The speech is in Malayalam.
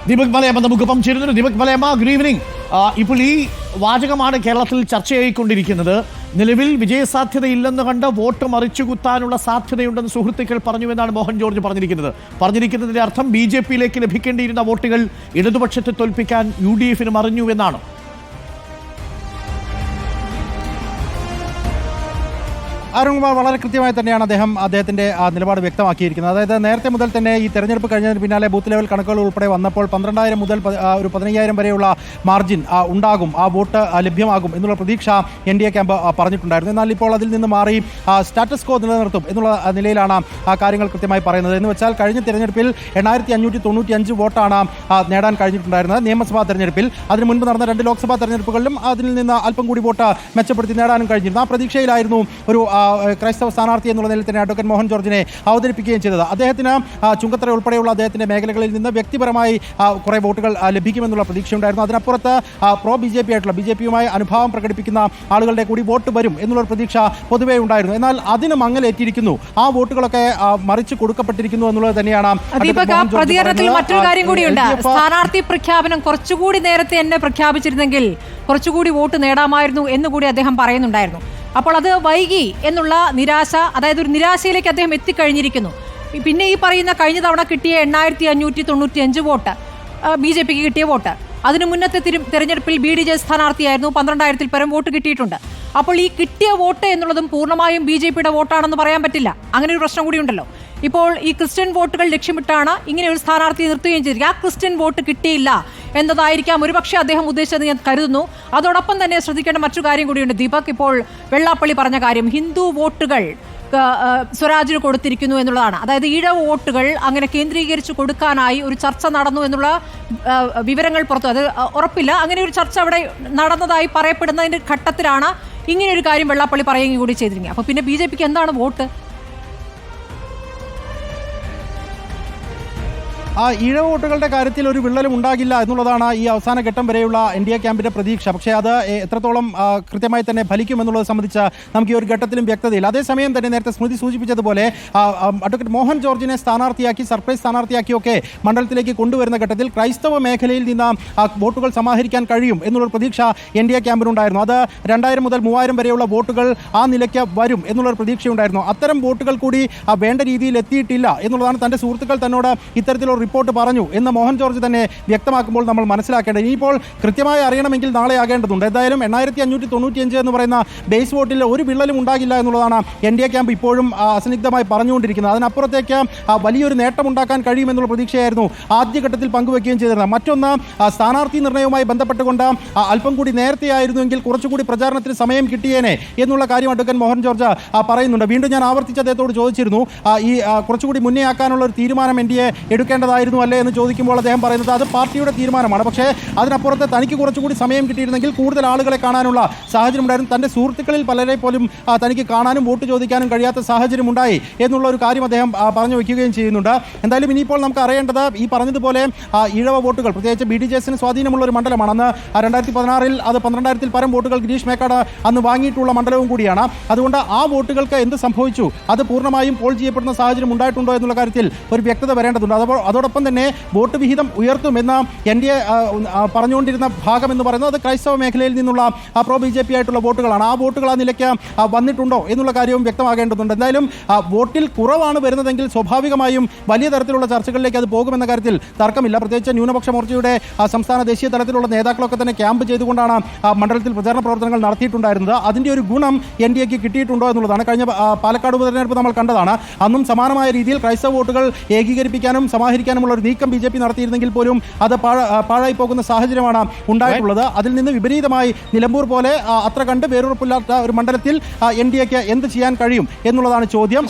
ദീപക് മലയമ്മ നമുക്കൊപ്പം ചേരുന്നുണ്ട്. Deepak Malayamma, good evening. ഇപ്പോൾ ഈ വാചകമാണ് കേരളത്തിൽ ചർച്ചയായിക്കൊണ്ടിരിക്കുന്നത്. നിലവിൽ വിജയസാധ്യതയില്ലെന്ന് കണ്ട് വോട്ട് മറിച്ചു കുത്താനുള്ള സാധ്യതയുണ്ടെന്ന് സുഹൃത്തുക്കൾ പറഞ്ഞുവെന്നാണ് മോഹൻ ജോർജ് പറഞ്ഞിരിക്കുന്നതിന്റെ അർത്ഥം BJP-യിലേക്ക് ലഭിക്കേണ്ടിയിരുന്ന വോട്ടുകൾ ഇടതുപക്ഷത്തെ തോൽപ്പിക്കാൻ UDF-ന് മറിഞ്ഞുവെന്നാണ്. അരുൺകുമാർ വളരെ കൃത്യമായി തന്നെയാണ് അദ്ദേഹത്തിന്റെ നിലപാട് വ്യക്തമാക്കിയിരിക്കുന്നത്. അതായത് നേരത്തെ മുതൽ തന്നെ ഈ തെരഞ്ഞെടുപ്പ് കഴിഞ്ഞതിന് പിന്നാലെ ബൂത്ത് ലെവൽ കണക്കുകൾ ഉൾപ്പെടെ വന്നപ്പോൾ 12,000 മുതൽ ഒരു 15,000 വരെയുള്ള മാർജിൻ ഉണ്ടാകും, ആ വോട്ട് ലഭ്യമാകും എന്നുള്ള പ്രതീക്ഷ NDA ക്യാമ്പ് പറഞ്ഞിട്ടുണ്ടായിരുന്നു. എന്നാൽ ഇപ്പോൾ അതിൽ നിന്ന് മാറി സ്റ്റാറ്റസ് കോ നിലനിർത്തും എന്നുള്ള നിലയിലാണ് കാര്യങ്ങൾ കൃത്യമായി പറയുന്നത്. എന്ന് വെച്ചാൽ കഴിഞ്ഞ തെരഞ്ഞെടുപ്പിൽ 8,595 വോട്ടാണ് നേടാൻ കഴിഞ്ഞിട്ടുണ്ടായിരുന്നത് നിയമസഭാ തെരഞ്ഞെടുപ്പിൽ. അതിന് മുൻപ് നടന്ന 2 ലോക്സഭാ തെരഞ്ഞെടുപ്പുകളിലും അതിൽ നിന്ന് അല്പം കൂടി വോട്ട് മെച്ചപ്പെടുത്തി നേടാനും കഴിഞ്ഞിരുന്നു. ആ പ്രതീക്ഷയിലായിരുന്നു ഒരു ക്രൈസ്തവ സ്ഥാനാർത്ഥി എന്നുള്ള നിലയിൽ തന്നെ അഡ്വക്കേറ്റ് മോഹൻ ജോർജിനെ അവതരിപ്പിക്കുകയും ചെയ്തത്. അദ്ദേഹത്തിന് ചുങ്കത്തറ ഉൾപ്പെടെയുള്ള അദ്ദേഹത്തിന്റെ മേഖലകളിൽ നിന്ന് വ്യക്തിപരമായി കുറേ വോട്ടുകൾ ലഭിക്കുമെന്നുള്ള പ്രതീക്ഷയുണ്ടായിരുന്നു. അതിനപ്പുറത്ത് പ്രോ BJP ആയിട്ടുള്ള BJP-യുമായി അനുഭാവം പ്രകടിപ്പിക്കുന്ന ആളുകളുടെ കൂടി വോട്ട് വരും എന്നുള്ളൊരു പ്രതീക്ഷ പൊതുവേ ഉണ്ടായിരുന്നു. എന്നാൽ അതിന് മങ്ങലേറ്റിരിക്കുന്നു, ആ വോട്ടുകളൊക്കെ മറിച്ച് കൊടുക്കപ്പെട്ടിരിക്കുന്നു എന്നുള്ളത് തന്നെയാണ്. പ്രതികരണത്തിൽ മറ്റൊരു കാര്യം കൂടിയുണ്ട്. സ്ഥാനാർത്ഥി പ്രഖ്യാപനം കുറച്ചുകൂടി നേരത്തെ എന്നെ പ്രഖ്യാപിച്ചിരുന്നെങ്കിൽ കുറച്ചുകൂടി വോട്ട് നേടാമായിരുന്നു എന്നുകൂടി അദ്ദേഹം പറയുന്നുണ്ടായിരുന്നു. അപ്പോൾ അത് വൈകി എന്നുള്ള നിരാശ, അതായത് ഒരു നിരാശയിലേക്ക് അദ്ദേഹം എത്തിക്കഴിഞ്ഞിരിക്കുന്നു. പിന്നെ ഈ പറയുന്ന കഴിഞ്ഞ തവണ കിട്ടിയ 8,595 വോട്ട് BJP-ക്ക് കിട്ടിയ വോട്ട്, അതിനു മുന്നത്തെ തെരഞ്ഞെടുപ്പിൽ BDJ സ്ഥാനാർത്ഥിയായിരുന്നു, 12,000-ൽ പരം വോട്ട് കിട്ടിയിട്ടുണ്ട്. അപ്പോൾ ഈ കിട്ടിയ വോട്ട് എന്നുള്ളതും പൂർണ്ണമായും BJP-യുടെ വോട്ടാണെന്ന് പറയാൻ പറ്റില്ല. അങ്ങനെ ഒരു പ്രശ്നം കൂടി ഉണ്ടല്ലോ. ഇപ്പോൾ ഈ ക്രിസ്ത്യൻ വോട്ടുകൾ ലക്ഷ്യമിട്ടാണ് ഇങ്ങനെ ഒരു സ്ഥാനാർത്ഥിയെ നിർത്തുകയും ചെയ്തിരിക്കുക. ആ ക്രിസ്ത്യൻ വോട്ട് കിട്ടിയില്ല എന്നതായിരിക്കാം ഒരുപക്ഷെ അദ്ദേഹം ഉദ്ദേശിച്ചത് ഞാൻ കരുതുന്നു. അതോടൊപ്പം തന്നെ ശ്രദ്ധിക്കേണ്ട മറ്റൊരു കാര്യം കൂടിയുണ്ട് ദീപക്. ഇപ്പോൾ വെള്ളാപ്പള്ളി പറഞ്ഞ കാര്യം ഹിന്ദു വോട്ടുകൾ സ്വരാജിന് കൊടുത്തിരിക്കുന്നു എന്നുള്ളതാണ്. അതായത് ഈഴവ വോട്ടുകൾ അങ്ങനെ കേന്ദ്രീകരിച്ച് കൊടുക്കാനായി ഒരു ചർച്ച നടന്നു എന്നുള്ള വിവരങ്ങൾ പുറത്തു, അത് ഉറപ്പില്ല. അങ്ങനെ ഒരു ചർച്ച അവിടെ നടന്നതായി പറയപ്പെടുന്നതിന്റെ ഘട്ടത്തിലാണ് ഇങ്ങനെ ഒരു കാര്യം വെള്ളാപ്പള്ളി പറയുകയും കൂടി ചെയ്തിരിക്കുന്നത്. അപ്പോൾ പിന്നെ BJP-ക്ക് എന്താണ് വോട്ട്? ആ ഈഴവ വോട്ടുകളുടെ കാര്യത്തിൽ ഒരു വിള്ളലും ഉണ്ടാകില്ല എന്നുള്ളതാണ് ഈ അവസാന ഘട്ടം വരെയുള്ള NDA ക്യാമ്പിന്റെ പ്രതീക്ഷ. പക്ഷേ അത് എത്രത്തോളം കൃത്യമായി തന്നെ ഫലിക്കുമെന്നുള്ളത് സംബന്ധിച്ച് നമുക്ക് ഈ ഒരു ഘട്ടത്തിലും വ്യക്തതയില്ല. അതേസമയം തന്നെ നേരത്തെ സ്മൃതി സൂചിപ്പിച്ചതുപോലെ അഡ്വക്കേറ്റ് മോഹൻ ജോർജിനെ സ്ഥാനാർത്ഥിയാക്കി, സർപ്രൈസ് സ്ഥാനാർത്ഥിയാക്കിയൊക്കെ മണ്ഡലത്തിലേക്ക് കൊണ്ടുവരുന്ന ഘട്ടത്തിൽ ക്രൈസ്തവ മേഖലയിൽ നിന്ന് വോട്ടുകൾ സമാഹരിക്കാൻ കഴിയും എന്നുള്ളൊരു പ്രതീക്ഷ NDA ക്യാമ്പിനുണ്ടായിരുന്നു. അത് 2,000 മുതൽ 3,000 വരെയുള്ള വോട്ടുകൾ ആ നിലയ്ക്ക് വരും എന്നുള്ളൊരു പ്രതീക്ഷയുണ്ടായിരുന്നു. അത്തരം വോട്ടുകൾ കൂടി വേണ്ട രീതിയിൽ എത്തിയിട്ടില്ല എന്നുള്ളതാണ് തൻ്റെ സുഹൃത്തുക്കൾ തന്നോട് ഇത്തരത്തിലുള്ള റിപ്പോർട്ട് പറഞ്ഞു എന്ന് മോഹൻ ജോർജ് തന്നെ വ്യക്തമാക്കുമ്പോൾ നമ്മൾ മനസ്സിലാക്കേണ്ടത്. ഇനിയിപ്പോൾ കൃത്യമായി അറിയണമെങ്കിൽ നാളെ ആകേണ്ടതുണ്ട്. എന്തായാലും 8,595 എന്ന് പറയുന്ന ബേസ് വോട്ടിൽ ഒരു വിള്ളലും ഉണ്ടാകില്ല എന്നുള്ളതാണ് NDA ക്യാമ്പ് ഇപ്പോഴും അസന്നിഗ്ധമായി പറഞ്ഞുകൊണ്ടിരിക്കുന്നത്. അതിനപ്പുറത്തേക്ക് വലിയൊരു നേട്ടമുണ്ടാക്കാൻ കഴിയുമെന്നുള്ള പ്രതീക്ഷയായിരുന്നു ആദ്യഘട്ടത്തിൽ പങ്കുവെക്കുകയും ചെയ്തിരുന്നത്. മറ്റൊന്ന്, സ്ഥാനാർത്ഥി നിർണ്ണയവുമായി ബന്ധപ്പെട്ടുകൊണ്ട് അല്പം കൂടി നേരത്തെയായിരുന്നുവെങ്കിൽ കുറച്ചുകൂടി പ്രചാരണത്തിന് സമയം കിട്ടിയേനെ എന്നുള്ള കാര്യം അഡ്വക്കേറ്റ് മോഹൻ ജോർജ് പറയുന്നുണ്ട്. വീണ്ടും ഞാൻ ആവർത്തിച്ച് അദ്ദേഹത്തോട് ചോദിച്ചിരുന്നു, ഈ കുറച്ചുകൂടി മുന്നേ ആക്കാനുള്ള ഒരു തീരുമാനം NDA എടുക്കേണ്ടതായിരുന്നു അല്ലേ എന്ന് ചോദിക്കുമ്പോൾ അദ്ദേഹം പറയുന്നത് അത് പാർട്ടിയുടെ തീരുമാനമാണ്. പക്ഷേ അതിനപ്പുറത്ത് തനിക്ക് കുറച്ചുകൂടി സമയം കിട്ടിയിരുന്നെങ്കിൽ കൂടുതൽ ആളുകളെ കാണാനുള്ള സാഹചര്യം ഉണ്ടായിരുന്നു. തൻ്റെ സുഹൃത്തുക്കളിൽ പലരെ പോലും തനിക്ക് കാണാനും വോട്ട് ചോദിക്കാനും കഴിയാത്ത സാഹചര്യം ഉണ്ടായി എന്നുള്ള ഒരു കാര്യം അദ്ദേഹം പറഞ്ഞു വയ്ക്കുകയും ചെയ്യുന്നുണ്ട്. എന്തായാലും ഇനിയിപ്പോൾ നമുക്ക് അറിയേണ്ടത് ഈ പറഞ്ഞതുപോലെ ഈഴവ വോട്ടുകൾ, പ്രത്യേകിച്ച് BDJs-ന് സ്വാധീനമുള്ള ഒരു മണ്ഡലമാണ്. അന്ന് 2016-ൽ അത് 12,000-ൽ പരം വോട്ടുകൾ ഗിരീഷ് മേക്കാട് അന്ന് വാങ്ങിയിട്ടുള്ള മണ്ഡലവും കൂടിയാണ്. അതുകൊണ്ട് ആ വോട്ടുകൾക്ക് എന്ത് സംഭവിച്ചു, അത് പൂർണ്ണമായും പോൾ ചെയ്യപ്പെടുന്ന സാഹചര്യം ഉണ്ടായിട്ടുണ്ടോ എന്നുള്ള കാര്യത്തിൽ ഒരു വ്യക്തത വരേണ്ടതുണ്ട്. അതോടൊപ്പം തന്നെ വോട്ട് വിഹിതം ഉയർത്തുമെന്ന് NDA പറഞ്ഞുകൊണ്ടിരുന്ന ഭാഗം എന്ന് പറയുന്നത് അത് ക്രൈസ്തവ മേഖലയിൽ നിന്നുള്ള പ്രോ BJP ആയിട്ടുള്ള വോട്ടുകളാണ്. ആ വോട്ടുകൾ ആ നിലയ്ക്ക് വന്നിട്ടുണ്ടോ എന്നുള്ള കാര്യവും വ്യക്തമാകേണ്ടതുണ്ട്. എന്തായാലും വോട്ടിൽ കുറവാണ് വരുന്നതെങ്കിൽ സ്വാഭാവികമായും വലിയ തരത്തിലുള്ള ചർച്ചകളിലേക്ക് അത് പോകുമെന്ന കാര്യത്തിൽ തർക്കമില്ല. പ്രത്യേകിച്ച് ന്യൂനപക്ഷ മോർച്ചയുടെ സംസ്ഥാന ദേശീയ തലത്തിലുള്ള നേതാക്കളൊക്കെ തന്നെ ക്യാമ്പ് ചെയ്തുകൊണ്ടാണ് മണ്ഡലത്തിൽ പ്രചാരണ പ്രവർത്തനങ്ങൾ നടത്തിയിട്ടുണ്ടായിരുന്നത്. അതിൻ്റെ ഒരു ഗുണം NDAക്ക് കിട്ടിയിട്ടുണ്ടോ എന്നുള്ളതാണ്. കഴിഞ്ഞ പാലക്കാട് ഉപതെരഞ്ഞെടുപ്പ് നമ്മൾ കണ്ടതാണ്. അന്നും സമാനമായ രീതിയിൽ ക്രൈസ്തവ വോട്ടുകൾ ഏകീകരിപ്പിക്കാനും സമാഹരിക്കാനുമുള്ള ഒരു നീക്കം BJP നടത്തിയിരുന്നെങ്കിൽ പോലും അത് പാഴായി പോകുന്ന സാഹചര്യമാണ് ഉണ്ടായിട്ടുള്ളത്. അതിൽ നിന്ന് വിപരീതമായി നിലമ്പൂർ പോലെ അത്ര കണ്ട് വേറുറപ്പില്ലാത്ത ഒരു മണ്ഡലത്തിൽ NDAക്ക് എന്ത് ചെയ്യാൻ കഴിയും എന്നുള്ളതാണ് ചോദ്യം.